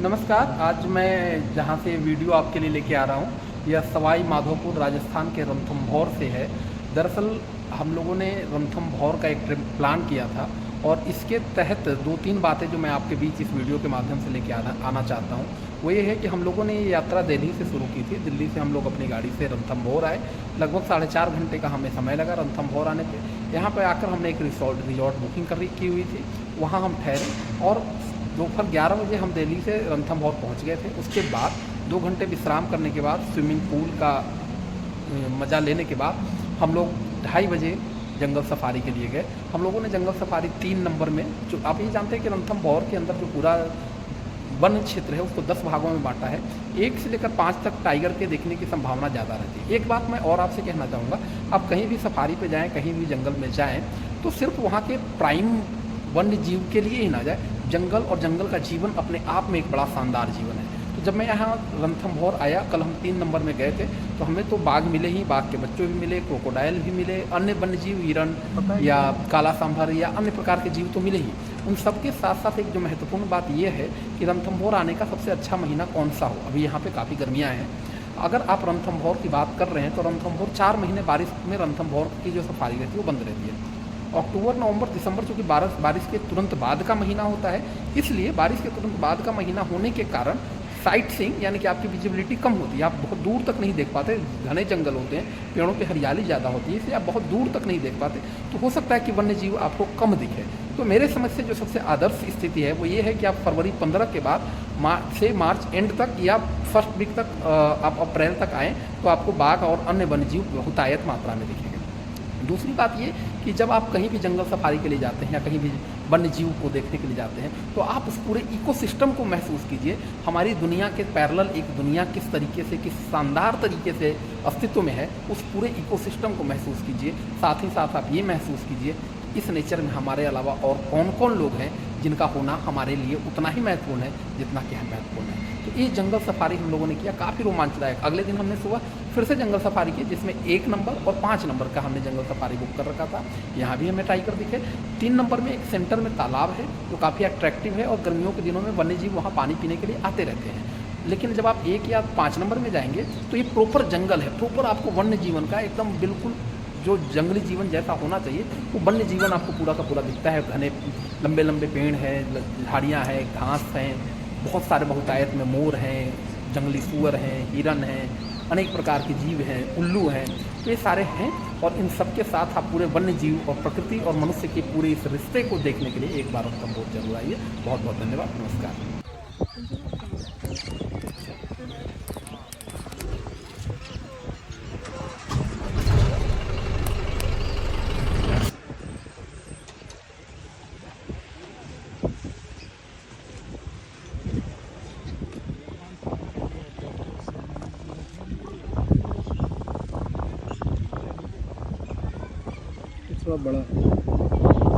नमस्कार। आज मैं जहाँ से वीडियो आपके लिए लेके आ रहा हूँ यह सवाई माधोपुर राजस्थान के रणथंभौर से है। दरअसल हम लोगों ने रणथंभौर का एक ट्रिप प्लान किया था और इसके तहत दो तीन बातें जो मैं आपके बीच इस वीडियो के माध्यम से लेके आना चाहता हूँ वो ये है कि हम लोगों ने ये यात्रा दिल्ली से शुरू की थी। दिल्ली से हम लोग अपनी गाड़ी से रणथंभौर आए। लगभग 4.5 घंटे का हमें समय लगा रणथंभौर आने पे। यहाँ पे आकर हमने एक रिजॉर्ट बुकिंग की हुई थी, वहाँ हम ठहरे और दोपहर 11 बजे हम दिल्ली से रणथंभौर पहुंच गए थे। उसके बाद 2 घंटे विश्राम करने के बाद स्विमिंग पूल का मज़ा लेने के बाद हम लोग 2:30 बजे जंगल सफारी के लिए गए। हम लोगों ने जंगल सफारी 3 नंबर में, जो आप ये जानते हैं कि रणथंभौर के अंदर जो पूरा वन क्षेत्र है उसको 10 भागों में बांटा है। 1 से लेकर 5 तक टाइगर के देखने की संभावना ज़्यादा रहती है। एक बात मैं और आपसे कहना चाहूँगा, आप कहीं भी सफारी पे जाएँ, कहीं भी जंगल में जाएँ तो सिर्फ वहाँ के प्राइम वन्य जीव के लिए ही ना जाए। जंगल और जंगल का जीवन अपने आप में एक बड़ा शानदार जीवन है। तो जब मैं यहाँ रणथंभौर आया, कल हम 3 नंबर में गए थे, तो हमें तो बाघ मिले ही, बाघ के बच्चे भी मिले, क्रोकोडाइल भी मिले, अन्य वन्य जीव, हिरण या काला सांभर या अन्य प्रकार के जीव तो मिले ही। उन सबके साथ साथ एक जो महत्वपूर्ण बात यह है कि रणथंभौर आने का सबसे अच्छा महीना कौन सा हो। अभी यहाँ पे काफ़ी गर्मियाँ हैं। अगर आप रणथंभौर की बात कर रहे हैं तो रणथंभौर 4 महीने बारिश में रणथंभौर की जो सफारी रहती है वो बंद रहती है। अक्टूबर, नवंबर, दिसंबर चूँकि बारिश के तुरंत बाद का महीना होता है, इसलिए बारिश के तुरंत बाद का महीना होने के कारण साइट सीइंग यानी कि आपकी विजिबिलिटी कम होती है। आप बहुत दूर तक नहीं देख पाते, घने जंगल होते हैं, पेड़ों की हरियाली ज़्यादा होती है, इसलिए आप बहुत दूर तक नहीं देख पाते। तो हो सकता है कि वन्य जीव आपको कम दिखे। तो मेरे समझ से जो सबसे आदर्श स्थिति है वो ये है कि आप फरवरी 15 के बाद मार्च एंड तक या फर्स्ट वीक तक, आप अप्रैल तक आएँ तो आपको बाघ और अन्य वन्य जीव बहुतायत मात्रा में दिखेंगे। दूसरी बात ये कि जब आप कहीं भी जंगल सफारी के लिए जाते हैं या कहीं भी वन्य जीव को देखने के लिए जाते हैं तो आप उस पूरे इकोसिस्टम को महसूस कीजिए। हमारी दुनिया के पैरेलल एक दुनिया किस तरीके से, किस शानदार तरीके से अस्तित्व में है, उस पूरे इकोसिस्टम को महसूस कीजिए। साथ ही साथ आप ये महसूस कीजिए इस नेचर में हमारे अलावा और कौन कौन लोग हैं जिनका होना हमारे लिए उतना ही महत्वपूर्ण है जितना कि हम महत्वपूर्ण है। तो ये जंगल सफारी हम लोगों ने किया, काफ़ी रोमांचदायक। अगले दिन हमने सुबह फिर से जंगल सफारी की, जिसमें 1 नंबर और 5 नंबर का हमने जंगल सफारी बुक कर रखा था। यहाँ भी हमें टाइगर दिखे। 3 नंबर में एक सेंटर में तालाब है जो काफ़ी अट्रैक्टिव है और गर्मियों के दिनों में वन्य जीव वहाँ पानी पीने के लिए आते रहते हैं। लेकिन जब आप 1 या 5 नंबर में जाएंगे तो ये प्रॉपर जंगल है, प्रॉपर आपको वन्य जीवन का एकदम बिल्कुल जो जंगली जीवन जैसा होना चाहिए वो वन्य जीवन आपको पूरा का पूरा दिखता है। घने लंबे लंबे पेड़ हैं, झाड़ियाँ हैं, घास हैं, बहुत सारे बहुतायत में मोर हैं, जंगली सूअर हैं, हिरन हैं, अनेक प्रकार के जीव हैं, उल्लू हैं, तो ये सारे हैं। और इन सब के साथ आप पूरे वन्य जीव और प्रकृति और मनुष्य के पूरे इस रिश्ते को देखने के लिए एक बार रणथंभौर जरूर आइए। बहुत बहुत धन्यवाद। नमस्कार। थोड़ा बड़ा